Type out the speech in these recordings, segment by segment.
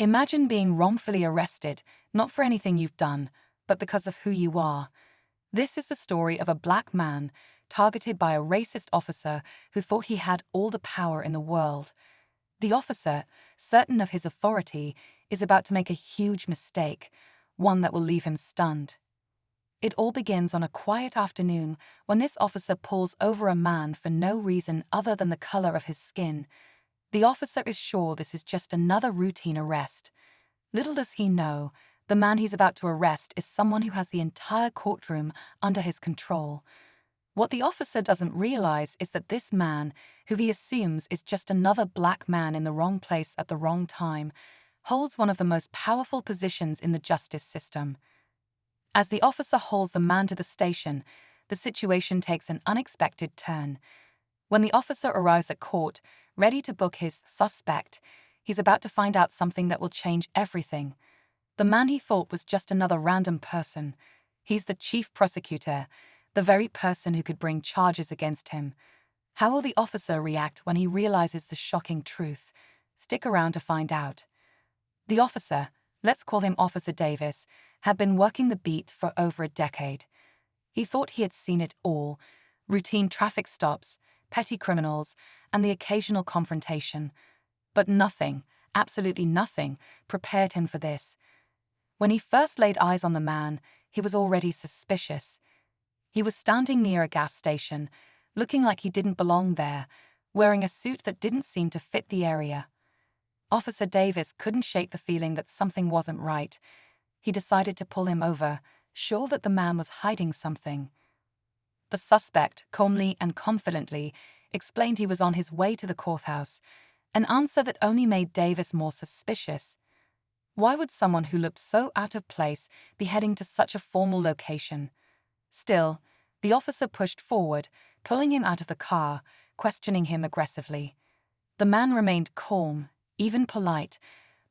Imagine being wrongfully arrested, not for anything you've done, but because of who you are. This is the story of a black man targeted by a racist officer who thought he had all the power in the world. The officer, certain of his authority, is about to make a huge mistake, one that will leave him stunned. It all begins on a quiet afternoon when this officer pulls over a man for no reason other than the color of his skin. The officer is sure this is just another routine arrest. Little does he know, the man he's about to arrest is someone who has the entire courtroom under his control. What the officer doesn't realize is that this man, who he assumes is just another black man in the wrong place at the wrong time, holds one of the most powerful positions in the justice system. As the officer hauls the man to the station, the situation takes an unexpected turn. When the officer arrives at court, ready to book his suspect, he's about to find out something that will change everything. The man he thought was just another random person. He's the chief prosecutor, the very person who could bring charges against him. How will the officer react when he realizes the shocking truth? Stick around to find out. The officer, let's call him Officer Davis, had been working the beat for over a decade. He thought he had seen it all: routine traffic stops, petty criminals, and the occasional confrontation. But nothing, absolutely nothing, prepared him for this. When he first laid eyes on the man, he was already suspicious. He was standing near a gas station, looking like he didn't belong there, wearing a suit that didn't seem to fit the area. Officer Davis couldn't shake the feeling that something wasn't right. He decided to pull him over, sure that the man was hiding something. The suspect, calmly and confidently, explained he was on his way to the courthouse, an answer that only made Davis more suspicious. Why would someone who looked so out of place be heading to such a formal location? Still, the officer pushed forward, pulling him out of the car, questioning him aggressively. The man remained calm, even polite,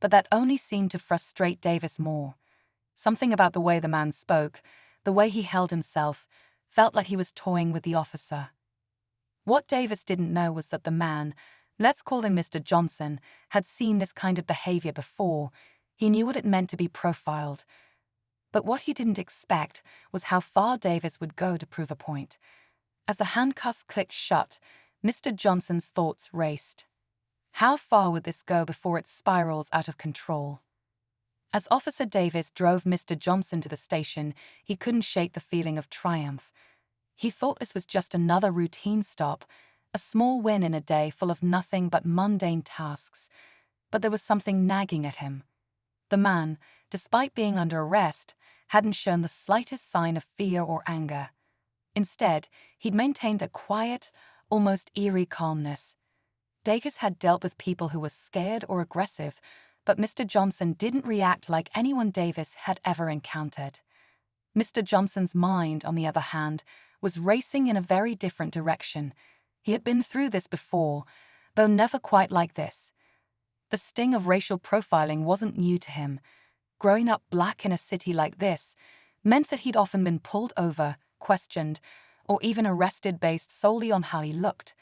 but that only seemed to frustrate Davis more. Something about the way the man spoke, the way he held himself, felt like he was toying with the officer. What Davis didn't know was that the man, let's call him Mr. Johnson, had seen this kind of behavior before. He knew what it meant to be profiled. But what he didn't expect was how far Davis would go to prove a point. As the handcuffs clicked shut, Mr. Johnson's thoughts raced. How far would this go before it spirals out of control? As Officer Davis drove Mr. Johnson to the station, he couldn't shake the feeling of triumph. He thought this was just another routine stop, a small win in a day full of nothing but mundane tasks. But there was something nagging at him. The man, despite being under arrest, hadn't shown the slightest sign of fear or anger. Instead, he'd maintained a quiet, almost eerie calmness. Davis had dealt with people who were scared or aggressive, but Mr. Johnson didn't react like anyone Davis had ever encountered. Mr. Johnson's mind, on the other hand, was racing in a very different direction. He had been through this before, though never quite like this. The sting of racial profiling wasn't new to him. Growing up black in a city like this meant that he'd often been pulled over, questioned, or even arrested based solely on how he looked.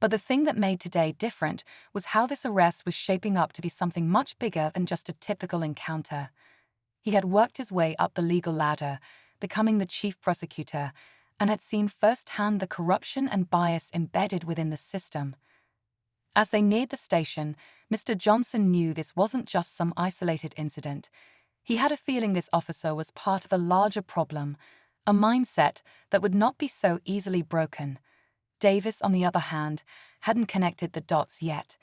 But the thing that made today different was how this arrest was shaping up to be something much bigger than just a typical encounter. He had worked his way up the legal ladder, becoming the chief prosecutor, and had seen firsthand the corruption and bias embedded within the system. As they neared the station, Mr. Johnson knew this wasn't just some isolated incident. He had a feeling this officer was part of a larger problem, a mindset that would not be so easily broken. Davis, on the other hand, hadn't connected the dots yet.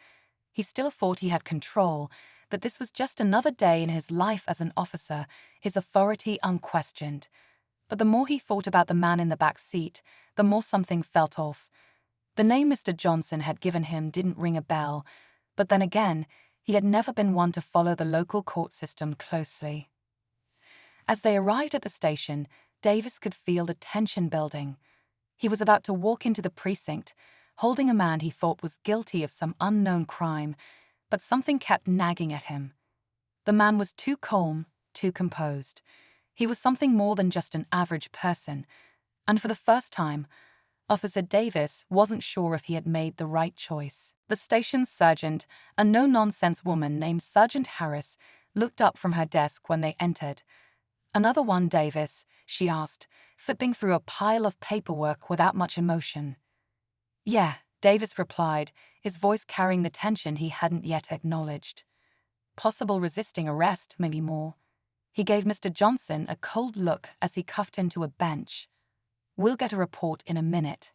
He still thought he had control, that this was just another day in his life as an officer, his authority unquestioned. But the more he thought about the man in the back seat, the more something felt off. The name Mr. Johnson had given him didn't ring a bell, but then again, he had never been one to follow the local court system closely. As they arrived at the station, Davis could feel the tension building. He was about to walk into the precinct, holding a man he thought was guilty of some unknown crime, but something kept nagging at him. The man was too calm, too composed. He was something more than just an average person, and for the first time, Officer Davis wasn't sure if he had made the right choice. The station's sergeant, a no-nonsense woman named Sergeant Harris, looked up from her desk when they entered. "Another one, Davis?" she asked, flipping through a pile of paperwork without much emotion. "Yeah," Davis replied, his voice carrying the tension he hadn't yet acknowledged. "Possible resisting arrest, maybe more." He gave Mr. Johnson a cold look as he cuffed him to a bench. "We'll get a report in a minute."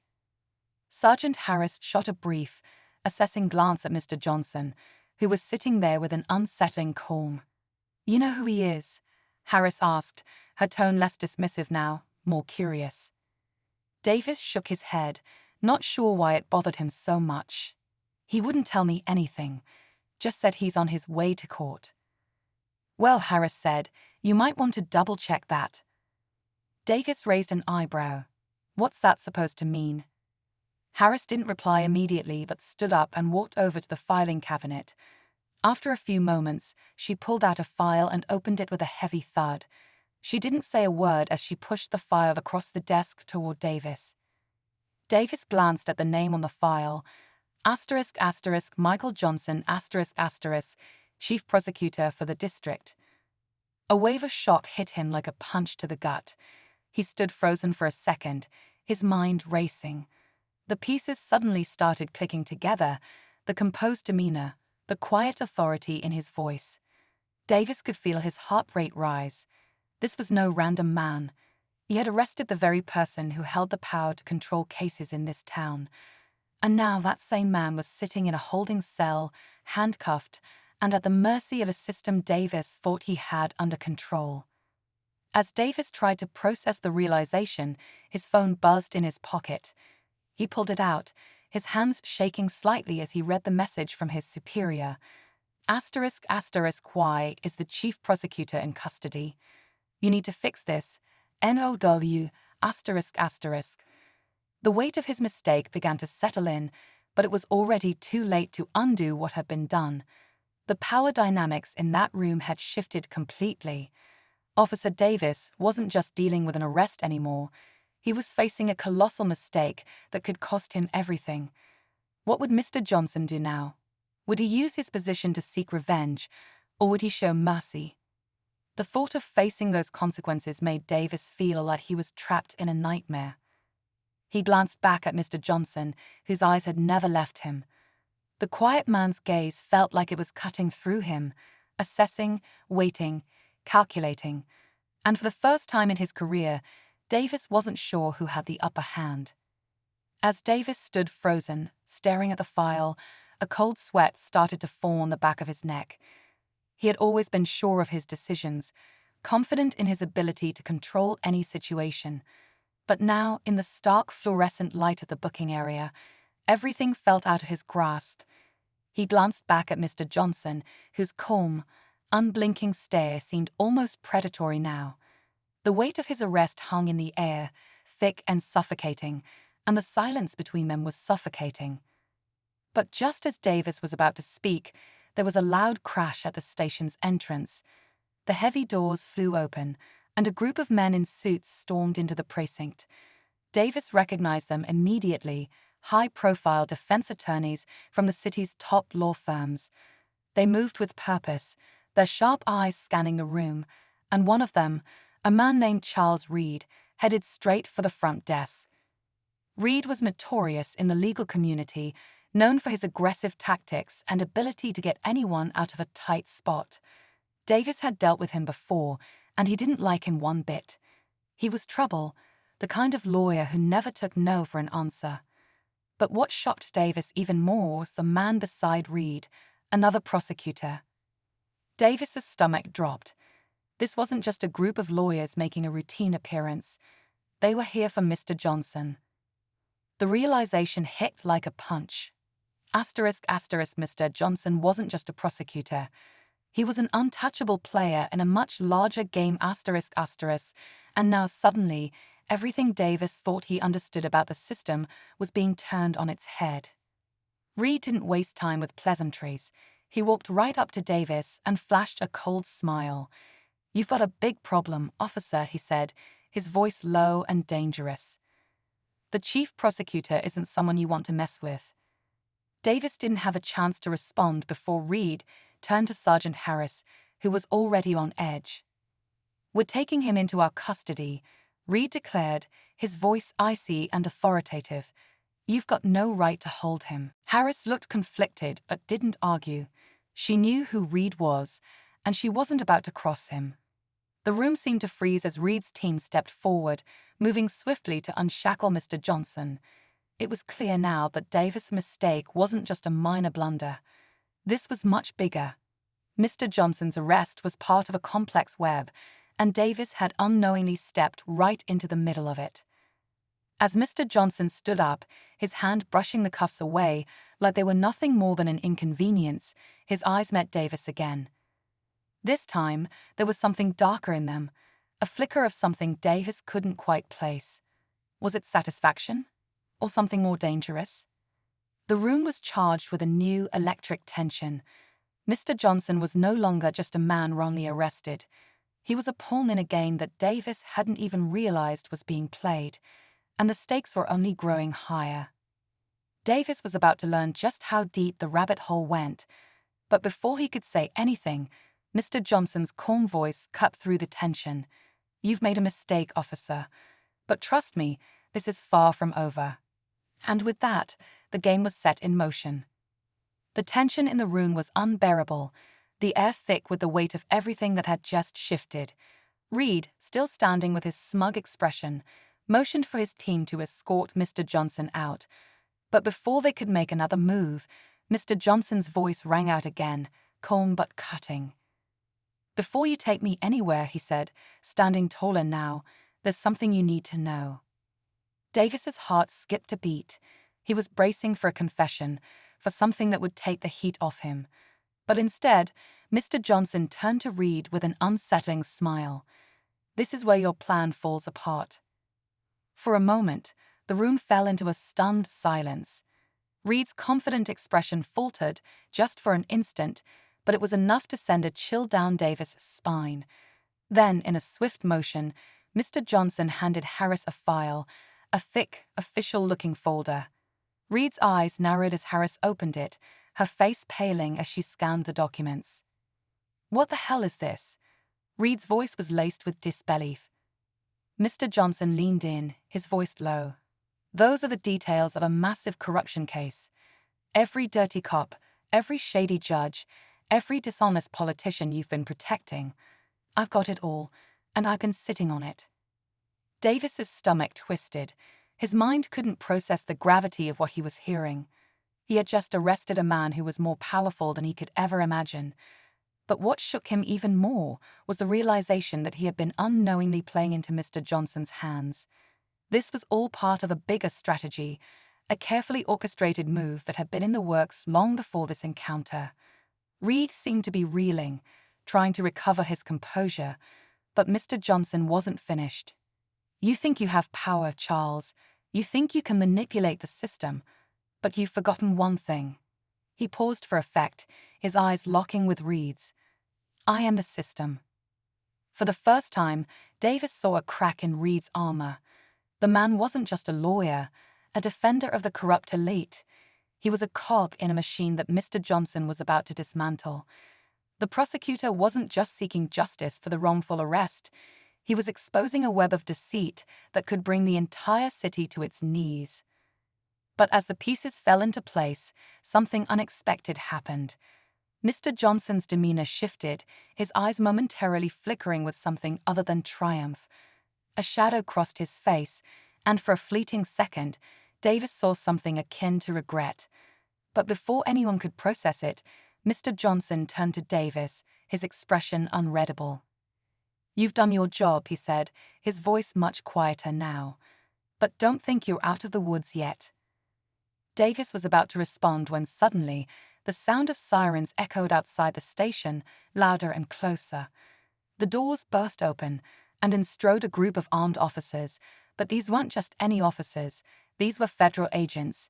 Sergeant Harris shot a brief, assessing glance at Mr. Johnson, who was sitting there with an unsettling calm. "You know who he is?" Harris asked, her tone less dismissive now, more curious. Davis shook his head, not sure why it bothered him so much. "He wouldn't tell me anything, just said he's on his way to court." "Well," Harris said, "you might want to double-check that." Davis raised an eyebrow. "What's that supposed to mean?" Harris didn't reply immediately but stood up and walked over to the filing cabinet. After a few moments, she pulled out a file and opened it with a heavy thud. She didn't say a word as she pushed the file across the desk toward Davis. Davis glanced at the name on the file. *** Michael Johnson ***, Chief Prosecutor for the District. A wave of shock hit him like a punch to the gut. He stood frozen for a second, his mind racing. The pieces suddenly started clicking together, the composed demeanor, the quiet authority in his voice. Davis could feel his heart rate rise. This was no random man. He had arrested the very person who held the power to control cases in this town. And now that same man was sitting in a holding cell, handcuffed, and at the mercy of a system Davis thought he had under control. As Davis tried to process the realization, his phone buzzed in his pocket. He pulled it out, his hands shaking slightly as he read the message from his superior. ***Y is the chief prosecutor in custody. You need to fix this. NOW***. The weight of his mistake began to settle in, but it was already too late to undo what had been done. The power dynamics in that room had shifted completely. Officer Davis wasn't just dealing with an arrest anymore. He was facing a colossal mistake that could cost him everything. What would Mr. Johnson do now? Would he use his position to seek revenge, or would he show mercy? The thought of facing those consequences made Davis feel like he was trapped in a nightmare. He glanced back at Mr. Johnson, whose eyes had never left him. The quiet man's gaze felt like it was cutting through him, assessing, waiting, calculating. And for the first time in his career, Davis wasn't sure who had the upper hand. As Davis stood frozen, staring at the file, a cold sweat started to form on the back of his neck. He had always been sure of his decisions, confident in his ability to control any situation. But now, in the stark fluorescent light of the booking area, everything felt out of his grasp. He glanced back at Mr. Johnson, whose calm, unblinking stare seemed almost predatory now. The weight of his arrest hung in the air, thick and suffocating, and the silence between them was suffocating. But just as Davis was about to speak, there was a loud crash at the station's entrance. The heavy doors flew open, and a group of men in suits stormed into the precinct. Davis recognized them immediately, high-profile defense attorneys from the city's top law firms. They moved with purpose, their sharp eyes scanning the room, and one of them, a man named Charles Reed, headed straight for the front desk. Reed was notorious in the legal community, known for his aggressive tactics and ability to get anyone out of a tight spot. Davis had dealt with him before, and he didn't like him one bit. He was trouble, the kind of lawyer who never took no for an answer. But what shocked Davis even more was the man beside Reed, another prosecutor. Davis's stomach dropped. This wasn't just a group of lawyers making a routine appearance. They were here for Mr. Johnson. The realization hit like a punch. Mr. Johnson wasn't just a prosecutor. He was an untouchable player in a much larger game and now suddenly, everything Davis thought he understood about the system was being turned on its head. Reed didn't waste time with pleasantries. He walked right up to Davis and flashed a cold smile. "You've got a big problem, officer," he said, his voice low and dangerous. The chief prosecutor isn't someone you want to mess with." Davis didn't have a chance to respond before Reed turned to Sergeant Harris, who was already on edge. "We're taking him into our custody," Reed declared, his voice icy and authoritative. "You've got no right to hold him." Harris looked conflicted but didn't argue. She knew who Reed was, and she wasn't about to cross him. The room seemed to freeze as Reed's team stepped forward, moving swiftly to unshackle Mr. Johnson. It was clear now that Davis' mistake wasn't just a minor blunder. This was much bigger. Mr. Johnson's arrest was part of a complex web, and Davis had unknowingly stepped right into the middle of it. As Mr. Johnson stood up, his hand brushing the cuffs away like they were nothing more than an inconvenience, his eyes met Davis again. This time, there was something darker in them, a flicker of something Davis couldn't quite place. Was it satisfaction? Or something more dangerous? The room was charged with a new electric tension. Mr. Johnson was no longer just a man wrongly arrested. He was a pawn in a game that Davis hadn't even realized was being played, and the stakes were only growing higher. Davis was about to learn just how deep the rabbit hole went, but before he could say anything, Mr. Johnson's calm voice cut through the tension. "You've made a mistake, officer. But trust me, this is far from over." And with that, the game was set in motion. The tension in the room was unbearable, the air thick with the weight of everything that had just shifted. Reed, still standing with his smug expression, motioned for his team to escort Mr. Johnson out. But before they could make another move, Mr. Johnson's voice rang out again, calm but cutting. "Before you take me anywhere," he said, standing taller now, "there's something you need to know." Davis's heart skipped a beat. He was bracing for a confession, for something that would take the heat off him. But instead, Mr. Johnson turned to Reed with an unsettling smile. "This is where your plan falls apart." For a moment, the room fell into a stunned silence. Reed's confident expression faltered just for an instant, but it was enough to send a chill down Davis' spine. Then, in a swift motion, Mr. Johnson handed Harris a file, a thick, official-looking folder. Reed's eyes narrowed as Harris opened it, her face paling as she scanned the documents. "What the hell is this?" Reed's voice was laced with disbelief. Mr. Johnson leaned in, his voice low. "Those are the details of a massive corruption case. Every dirty cop, every shady judge, every dishonest politician you've been protecting. I've got it all, and I've been sitting on it." Davis's stomach twisted. His mind couldn't process the gravity of what he was hearing. He had just arrested a man who was more powerful than he could ever imagine. But what shook him even more was the realization that he had been unknowingly playing into Mr. Johnson's hands. This was all part of a bigger strategy, a carefully orchestrated move that had been in the works long before this encounter. Reed seemed to be reeling, trying to recover his composure, but Mr. Johnson wasn't finished. "You think you have power, Charles. You think you can manipulate the system, but you've forgotten one thing." He paused for effect, his eyes locking with Reed's. "I am the system." For the first time, Davis saw a crack in Reed's armor. The man wasn't just a lawyer, a defender of the corrupt elite. He was a cog in a machine that Mr. Johnson was about to dismantle. The prosecutor wasn't just seeking justice for the wrongful arrest. He was exposing a web of deceit that could bring the entire city to its knees. But as the pieces fell into place, something unexpected happened. Mr. Johnson's demeanor shifted, his eyes momentarily flickering with something other than triumph. A shadow crossed his face, and for a fleeting second, Davis saw something akin to regret. But before anyone could process it, Mr. Johnson turned to Davis, his expression unreadable. "You've done your job," he said, his voice much quieter now. "But don't think you're out of the woods yet." Davis was about to respond when suddenly, the sound of sirens echoed outside the station, louder and closer. The doors burst open, and in strode a group of armed officers, but these weren't just any officers, these were federal agents.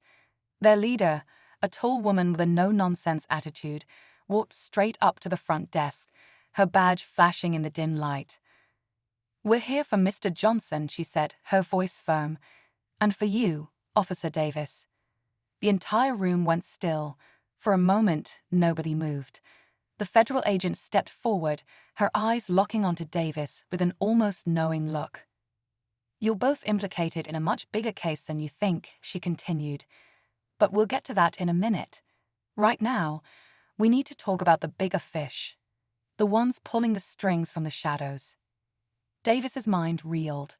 Their leader, a tall woman with a no-nonsense attitude, walked straight up to the front desk, her badge flashing in the dim light. "We're here for Mr. Johnson," she said, her voice firm. And for you, Officer Davis." The entire room went still. For a moment, nobody moved. The federal agent stepped forward, her eyes locking onto Davis with an almost knowing look. "You're both implicated in a much bigger case than you think," she continued. "But we'll get to that in a minute. Right now, we need to talk about the bigger fish, the ones pulling the strings from the shadows." Davis's mind reeled.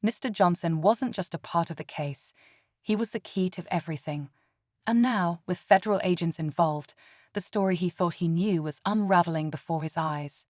Mr. Johnson wasn't just a part of the case. He was the key to everything. And now, with federal agents involved, the story he thought he knew was unraveling before his eyes.